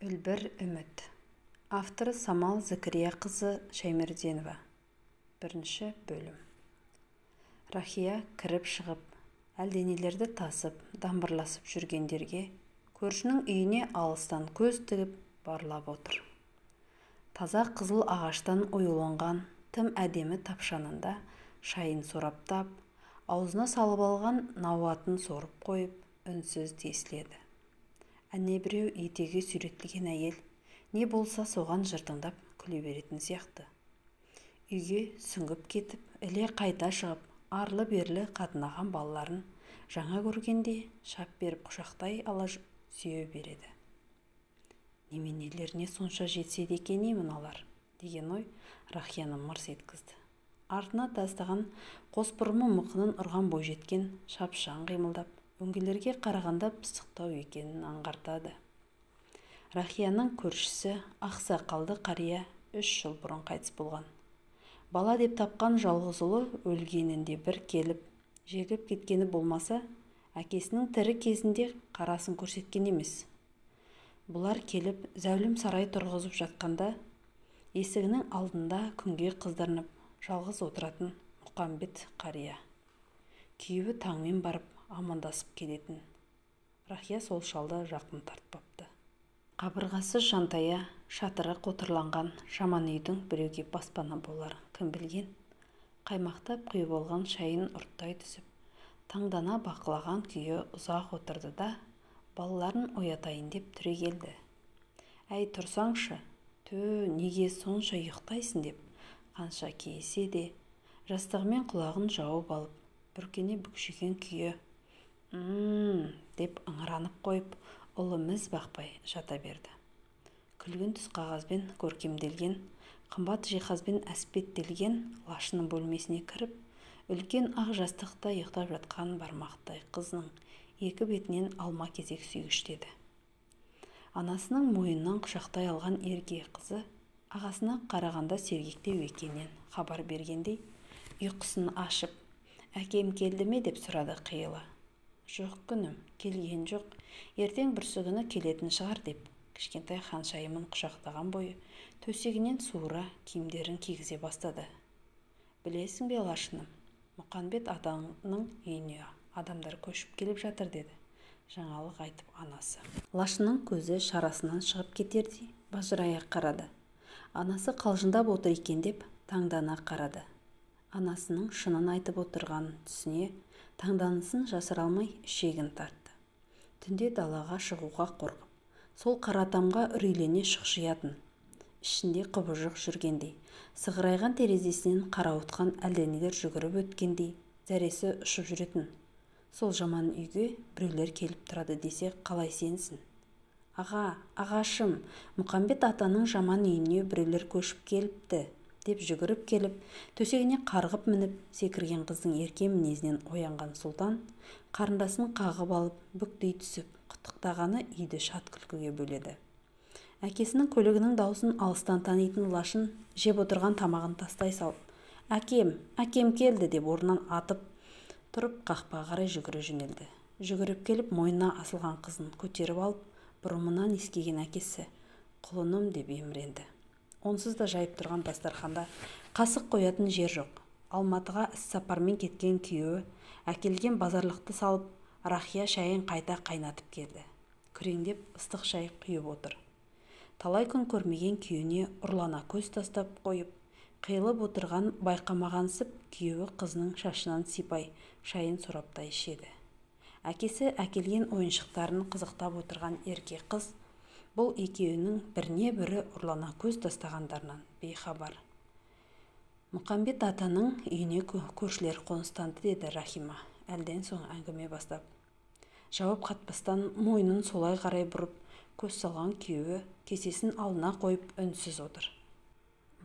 Үлбір үміт. Авторы Самал Зікірияқызы Шаймерденова. Бірінші бөлім. Рахия кіріп шығып, әлденелерді тасып, дамбырласып жүргендерге көршінің үйіне алыстан көз тігіп барлап отыр. Таза қызыл ағаштан оюланған тым әдемі тапшанында шайын сораптап, аузына салып алған науатын сорып қойып, үнсіз тесіледі. Әне біреу етеге сүйретілген әйел не болса соған жыртыңдап күле беретін сияқты. Үйге сүңгіп кетіп, іле қайта шығып, арлы-берлі қатынаған балаларын жаңа көргенде шап беріп құшақтай ала сүйе береді. Неменелеріне сонша жетседі екен мыналар, деген ой Рахияны мырс еткізді. Артына тастаған қос бұрымы мықынын ұрған бойжеткен шапшаң қимылдап, өңгелерге қарағанда пысықтау екенін аңғартады. Рахияның көршісі ақсақалды қария 3 жыл бұрын қайтыс болған. Бала деп тапқан жалғыз ұлы өлгенінде бір келіп, жегіп кеткені болмаса, әкесінің тірі кезінде қарасын көрсеткен емес. Бұлар келіп, зәулім сарай тұрғызып жатқанда, есігінің алдында күнге қыздырынып, жалғыз отыратын Мұқамбет қария. Күйеуі таңмен барып, амандасып келетін. Рахия сол шалды жақын тартпапты. Қабырғасы жантая, шатыры қотырланған жаман үйдің біреуге баспана болар, кім білген. Қаймақтап құйып алған шайын ұрттай түсіп, таңдана бақылаған күйі ұзақ отырды да, балаларын оятайын деп түрегелді. Әй тұрсаңшы, неге сонша ұйықтайсың деп, қанша кейсе де, жастығымен құлағын жауып алып, бүркене бүкшеген күйі деп ыңыранып қойып, ұлы міз бақпай жата берді. Күлгін түс қағазбен көркемделген, қымбат жиһазбен әспеттелген лашының бөлмесіне кіріп, үлкен ақ жастықта ұйықтап жатқан бармақтай қызның екі бетінен алма-кезек сүйгіштеді. Анасының мойнынан құшақтай алған ерке қызы ағасына қарағанда сергектеу екенінен хабар бергендей, ұйқысын ашып, «Әкем келді ме?» деп сұрады қиылы. «Жоқ күнім, келген жоқ, ертең бүрсігүні келетін шығар» деп, кішкентай ханшайымын құшақтаған бойы төсегінен суыра киімдерін кигізе бастады. «Білесің бе лашыным, Мұқамбет атаның үйіне адамдар көшіп келіп жатыр» деді жаңалық айтып анасы. Лашының көзі шарасынан шығып кетердей бажырая қарады. Анасы қалжыңдап отыр екен деп таңдана қарады. Анасының шынын айтып отырғанын түсіне, таңданысын жасыра алмай ішегін тартты. Түнде далаға шығуға қорқып, сол қаратамға үрейлене шұқшиятын, ішінде құбыжық жүргендей, сығырайған терезесінен қарауытқан әлденелер жүгіріп өткендей, зәресі ұшып жүретін. Сол жаман үйге біреулер келіп тұрады десе қалай сенсін? Ағашым, Мұқамбет атаның жаман үйіне біреулер көшіп келіпті деп жүгіріп келіп, төсегіне қарғып мініп, секірген қыздың ерке мінезінен оянған сұлтан, қарындасын қағып алып, бүктей түсіп, құттықтағаны үйді шат күлкіге бөледі. Әкесінің көлігінің даусын алыстан танитын лашын жеп отырған тамағын тастай салып, «Әкем келді» деп орнынан атып тұрып қақпаға қарай жүгіре жөнелді. Жүгіріп келіп, мойнына асылған қызын көтеріп алып, бұрымынан иіскеген әкесі «Құлыным» деп еміренді. Онсыз да жайып тұрған дастарханда қасық қоятын жер жоқ. Алматыға іс-сапармен кеткен күйеуі әкелген базарлықты салып, Рахия шайын қайта қайнатып келді. Күреңдеп ыстық шай құйып отыр. Талай күн көрмеген күйеуіне ұрлана көз тастап қойып, қиылып отырған байқамағансып, күйеуі қызының шашынан сипай, шайын сораптай ішеді. Әкесі әкелген ойыншықтарын қызықтап отырған ерке қыз бұл екеуінің біріне бірі ұрлана көз тастағандарынан бейхабар. Мұқамбет атаның үйіне көршілер қоныстанды деді Рахима, әлден соң әңгіме бастап. Жауап қатпастан мойнын солай қарай бұрып, көз салған күйеуі кесесін алдына қойып үнсіз отыр.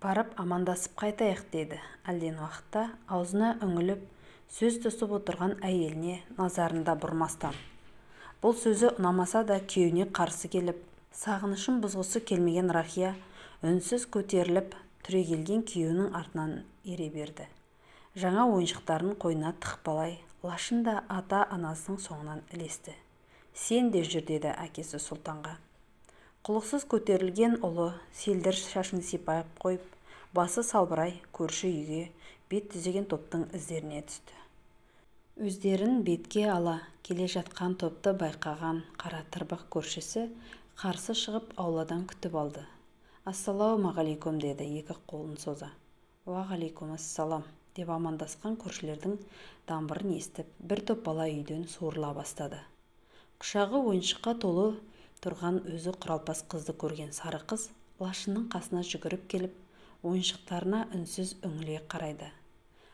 «Барып амандасып қайтайық» деді әлден уақытта аузына үңіліп, сөз тосып отырған әйеліне назарында бұрмастан. Бұл сөзі ұнамаса да күйеуіне қарсы келіп, сағынышын бұзғысы келмеген Рахия үнсіз көтеріліп, түрегелген күйеуінің артынан ере берді. Жаңа ойыншықтарын қойнына тықпалай, лашын да ата-анасының соңынан ілесті. «Сен де жүр» деді әкесі сұлтанға. Құлықсыз көтерілген ұлы селдір шашын сипап қойып, басы салбырай көрші үйге бет түзеген топтың іздеріне түсті. Өздерін бетке ала келе жатқан топты байқаған қара тырбық көршісі қарсы шығып ауладан күтіп алды. «Ассалаумағалейкум» деді екі қолын соза. «Уағалейкумассалам» деп амандасқан көршілердің дамбырын естіп, бір топ бала үйден суырыла бастады. Құшағы ойыншыққа толы тұрған өзі құралпас қызды көрген сары қыз лашынның қасына жүгіріп келіп, ойыншықтарына үнсіз үңіле қарайды.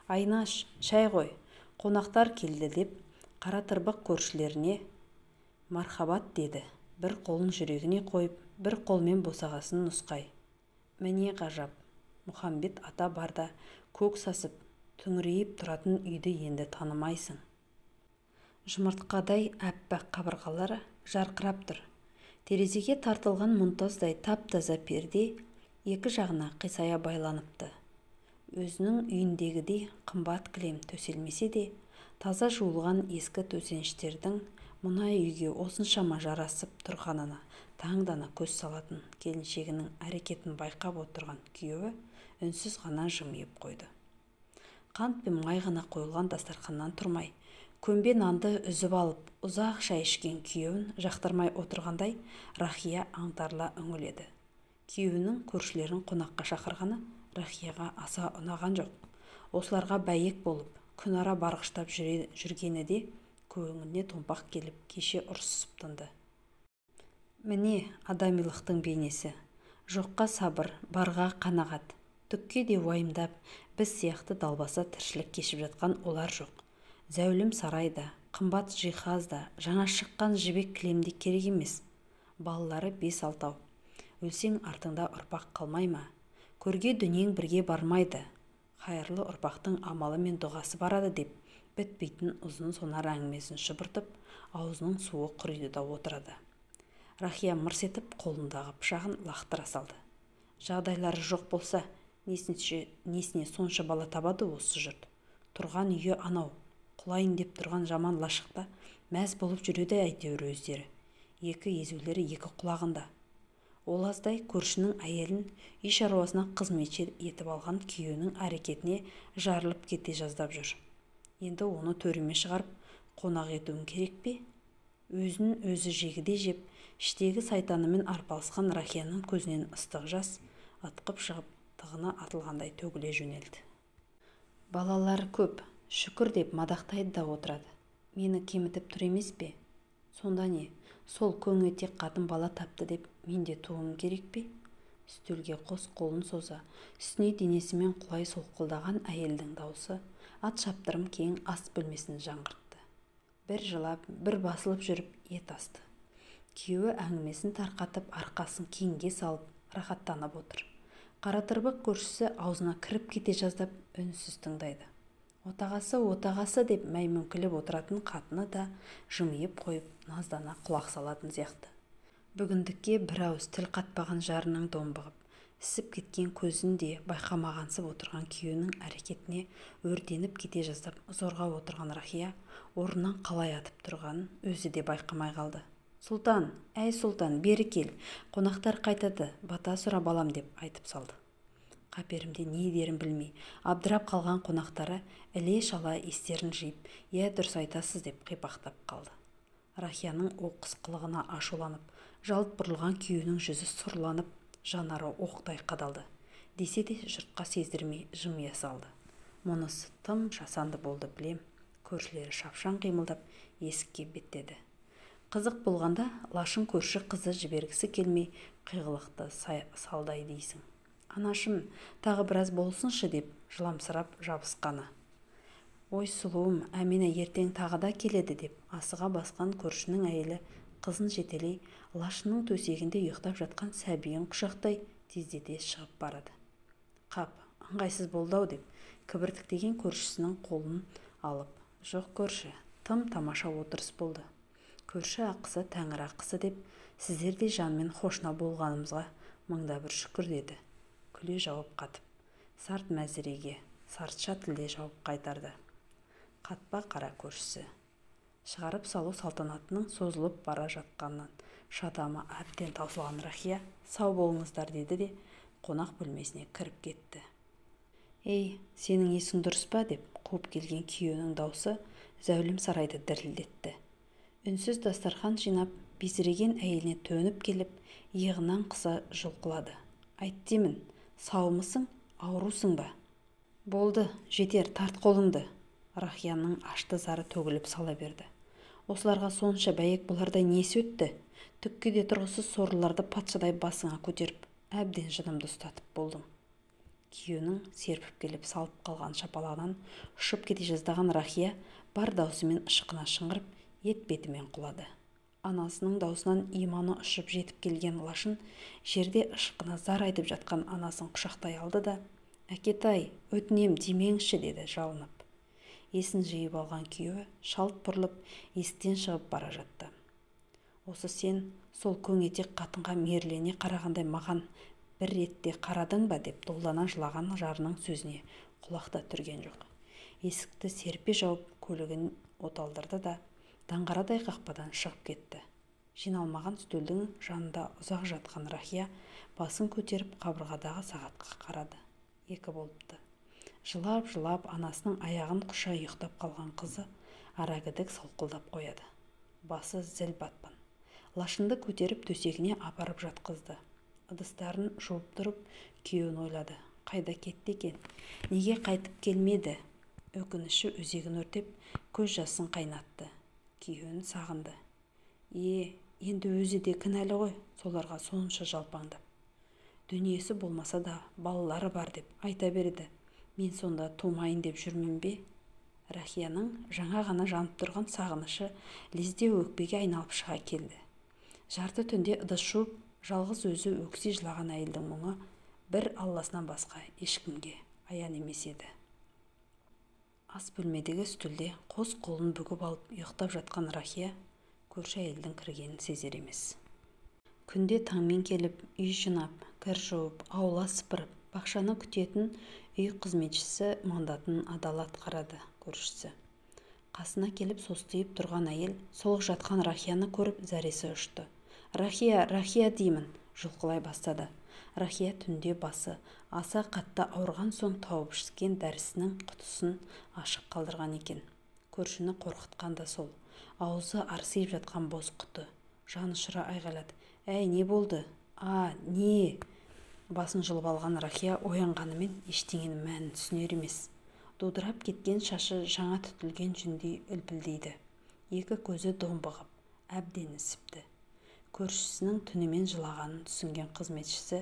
«Айнаш, шай қой, қонақтар келді» деп қара тырбық көршілеріне мархабат деді. Бір қолын жүрегіне қойып, бір қолмен босағасын нұсқай. «Міне ғажап, Мұхамбет ата барда көк сасып, түңірейіп тұратын үйді енді танымайсың». Жұмыртқадай әппақ қабырғалары жарқырап тұр. Терезеге тартылған мұнтаздай тап-таза перде екі жағына қисая байланыпты. Өзінің үйіндегідей қымбат кілем төселмесе де, таза жуылған ескі төсеніштердің мына үйге осыншама жарасып тұрғанына таңдана көз салатын келіншегінің әрекетін байқап отырған күйеуі үнсіз ғана жымиып қойды. Қант пен май ғана қойылған дастарханнан тұрмай, көмбе нанды үзіп алып, ұзақ шай ішкен күйеуін жақтырмай отырғандай Рахия аңтарыла үңіледі. Күйеуінің көршілерін қонаққа шақырғаны Рахияға аса ұнаған жоқ. Осыларға бәйек болып, күнара барғыштап жүргені де көңіліне томпақ келіп, кеше ұрсысып тынды. Міне адамилықтың бейнесі. Жоққа сабыр, барға қанағат. Түкке де уайымдап, біз сияқты далбаса тіршілік кешіп жатқан олар жоқ. Зәулім сарайда, қымбат жиһазда, жаңа шыққан жібек кілемде керек емес. Балалары 5-6. Өлсең артыңда ұрпақ қалмай ма? Көрге дүниең бірге бармайды. Қайырлы ұрпақтың амалы мен дұғасы барады деп, бітпейтін ұзын сонар әңгімесін шұбыртып, аузының суы құриды да отырады. Рахия мырс етіп қолындағы пышағын лақтыра салды. Жағдайлары жоқ болса, несіне сонша бала табады осы жұрт? Тұрған үйі анау, құлайын деп тұрған жаман лашықта мәз болып жүреді әйтеуір өздері. Екі езулері екі құлағында. Ол аздай көршінің әйелін үй шаруасына қызметші етіп алған күйеуінің әрекетіне жарылып кете жаздап жүр. Енді оны төреме шығарып, қонақ етуім керек пе? Өзін өзі жегіде жеп, іштегі сайтанымен арпалысқан Рахияның көзінен ыстық жас ытқып шығып, тығына атылғандай төгіле жөнелді. Балалары көп, шүкір деп мадақтайды да отырады. Мені кемітіп тұр емес пе? Сонда не, сол көңетек қатын бала тапты деп мен де туым керек пе? Үстелге қос қолын соза, үстіне денесімен құлай солқылдаған әйелдің даусы ат шаптырым кең ас бөлмесін жаңғыртты. Бір жылап, бір басылып жүріп ет асты. Күйеуі әңгімесін тарқатып, арқасын кеңге салып, рахаттанып отыр. Қара тырбық көршісі аузына кіріп кете жаздап үнсіз тыңдайды. Отағасы деп мәймөңкілеп отыратын қатыны да жымиып қойып, наздана құлақ салатын сияқты. Бүгіндікке бір ауыз тіл қатпаған жарының домбығып, ісіп кеткен көзін де байқамағансып отырған күйеуінің әрекетіне өртеніп кете жаздап зорға отырған Рахия орнынан қалай атып тұрғанын өзі де байқамай қалды. «Сұлтан, әй сұлтан, бері кел, қонақтар қайтады, бата сұра балам» деп айтып салды. Қаперімде не дерін білмей, абдырап қалған қонақтары іле-шала естерін жиып, «Иә, дұрыс айтасыз» деп қипақтап қалды. Рахияның оқыс қылығына ашуланып, жалт бұрылған күйеуінің жүзі сұрланып, жанары оқтай қадалды. Десе де жұртқа сездірмей жымия салды. Мұнысы тым жасанды болды білем. Көршілері шапшаң қимылдап есікке беттеді. Қызық болғанда лашын көрші қызы жібергісі келмей қиғылықты салдай дейсің. «Анашым, тағы біраз болсыншы» деп жыламсырап жабысқаны. «Ой сұлуым, Әмина ертең тағы да келеді» деп асыға басқан көршінің әйелі қызын жетелей лашының төсегінде ұйықтап жатқан сәбиін құшақтай тездете шығып барады. «Қап, ыңғайсыз болды-ау» деп кібіртіктеген көршісінің қолын алып, «Жоқ көрші, тым тамаша отырыс болды. Көрші ақысы тәңір ақысы деп сіздердей жанмен хошна болғанымызға мыңда бір шүкір» деді. Күле жауап қатып, сарт мәзіреге сартша тілде жауап қайтарды. Қатпа қара көршісі. Шығарып салу салтанатының созылып бара жатқанынан Шадамы әбден таусылған Рахия «Сау болыңыздар» деді де қонақ бөлмесіне кіріп кетті. «Ей, сенің есің дұрыс па?» деп қуып келген күйеуінің даусы зәулім сарайды дірілдетті. Үнсіз дастархан жинап, безіреген әйеліне төніп келіп, иығынан қыса жұлқылады. «Айт деймін, саумысың, аурусың ба?» «Болды, жетер, тарт қолыңды». Рахияның ашты зары төгіліп сала берді. Осыларға сонша бәйек бұларда несі өтті? Түкке де тұрғысыз сорлыларды патшадай басыңа көтеріп, әбден жынымды ұстатып болдың. Күйеуінің серпіп келіп салып қалған шапалағынан ұшып кете жаздаған Рахия бар даусымен ышқына шыңғырып, етбетімен құлады. Анасының даусынан иманы ұшып жетіп келген Лашын жерде ышқына зар айтып жатқан анасын құшақтай алды да: «Әкетай, өтінем демеңізші» деді жалынып. Есін жиып алған күйеуі шалт бұрылып есіктен шығып бара жатты. «Осы сен сол көңетек қатынға мейірлене қарағандай маған бір ретте қарадың ба?» деп долдана жылаған жарының сөзіне құлақта түрген жоқ. Есікті серпе жауып көлігін оталдырды да даңғарадай қақпадан шығып кетті. Жиналмаған үстелдің жанында ұзақ жатқан Рахия басын көтеріп қабырғадағы сағатқа қарады. 2 болыпты. Жылап-жылап анасының аяғын құша ұйықтап қалған қызы арагідік солқылдап қояды. Басы зіл батпан. Лашынды көтеріп төсегіне апарып жатқызды. Ыдыстарын жуып тұрып, күйеуін ойлады. Қайда кетті екен? Неге қайтып келмеді? Өкініші өзегін өртеп, көз жасын қайнатты. Күйеуін сағынды. Енді өзі де кінәлі ғой, соларға сонша жалпаңдап. Дүниесі болмаса да балалары бар деп айта берді. Мен сонда тумайын деп жүрмін бе? Рахияның жаңа ғана жанып тұрған сағынышы лезде өкпеге айналып шыға келді. Жарты түнде ыдыс жуып, жалғыз өзі өкси жылаған әйелдің мұңы бір Алласынан басқа ешкімге аян емес еді. Ас бөлмедегі үстелде қос қолын бүгіп алып ұйықтап жатқан Рахия көрші әйелдің кіргенін сезер емес. Күнде таңмен келіп, үй жинап, кір жуып, аула сыпырып, бақшаны күтетін үй қызметшісі мандатын адал атқарады көршісі. Қасына келіп состиып тұрған әйел солық жатқан Рахияны көріп зәресі ұшты. «Рахия, Рахия» деймін, жұлқылай бастады. Рахия түнде басы аса қатты ауырған соң тауып ішкен дәрісінің құтысын ашық қалдырған екен. Көршіні қорқытқан да сол. Аузы арсиып жатқан бос құты. Жанұшыра айғайлады. «Әй, не болды?» Не?» Басын жұлып алған Рахия оянғанымен ештеңенің мәнін түсінер емес. Дудырап кеткен шашы жаңа түтілген жүндей үлпілдейді. Екі көзі домбығып, әбден ісіпті. Көршісінің түнімен жылағанын түсінген қызметшісі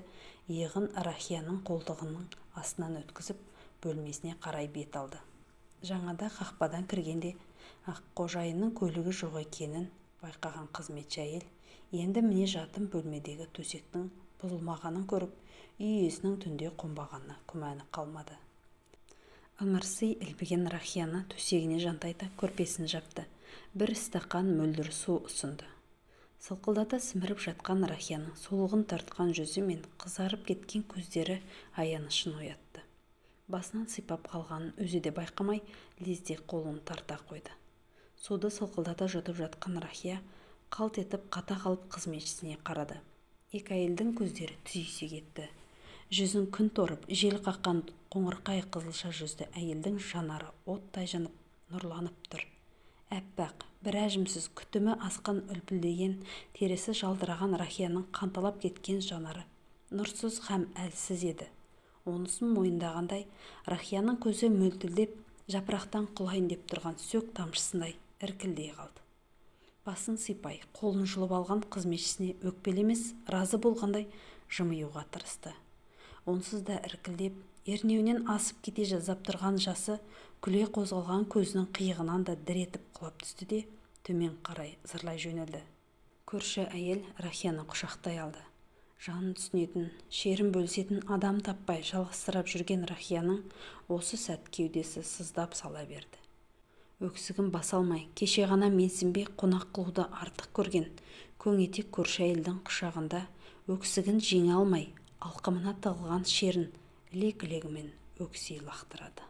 иығын Рахияның қолтығының астынан өткізіп, бөлмесіне қарай бет алды. Жаңада қақпадан кіргенде Аққожайынның көлігі жоқ екенін байқаған қызметші әйел енді міне жатын бөлмедегі төсектің бұзылмағанын көріп, үй иесінің түнде қонбағанына күмәні қалмады. Ыңырси ілбіген Рахияны төсегіне жантайта көрпесін жапты. Бір стақан мөлдір су ұсынды. Сылқылдата сіміріп жатқан Рахияның солғын тартқан жүзі мен қызарып кеткен көздері аянышын оятты. Басынан сипап қалғанын өзі де байқамай, лезде қолын тарта қойды. Суды сылқылдата жұтып жатқан Рахия қалт етіп қата қалып қызметшісіне қарады. Екі әйелдің көздері түйісе кетті. Жүзін күн торып, жел қаққан қоңырқай қызылша жүзді әйелдің жанары оттай жанып, нұрланып тұр. Әппақ, бір әжімсіз күтімі асқан үлпілдеген, тересі жалдыраған Рахияның қанталап кеткен жанары нұрсыз һәм әлсіз еді. Онысын мойындағандай, Рахияның көзі мөлтілдеп, жапырақтан құлайын деп тұрған сөк тамшысындай іркілдей қалды. Басын сипай, қолын жұлып алған қызметшісіне өкпелемес, разы болғандай жымиюға тырысты. Онсыз да іркілдеп, ернеуінен асып кете жаздап тұрған жасы күле қозғалған көзінің қиығынан да дір етіп құлап түсті де төмен қарай зырлай жөнелді. Көрші әйел Рахияны құшақтай алды. Жанын түсінетін, шерін бөлісетін адам таппай жалғызсырап жүрген Рахияның осы сәт кеудесі сыздап сала берді. Өксігін баса алмай, кеше ғана менсінбей қонақ қылуды артық көрген көңетек көрші әйелдің құшағында өксігін жеңе алмай, алқымына тығылған шерін лек-легімен өкси лақтырады.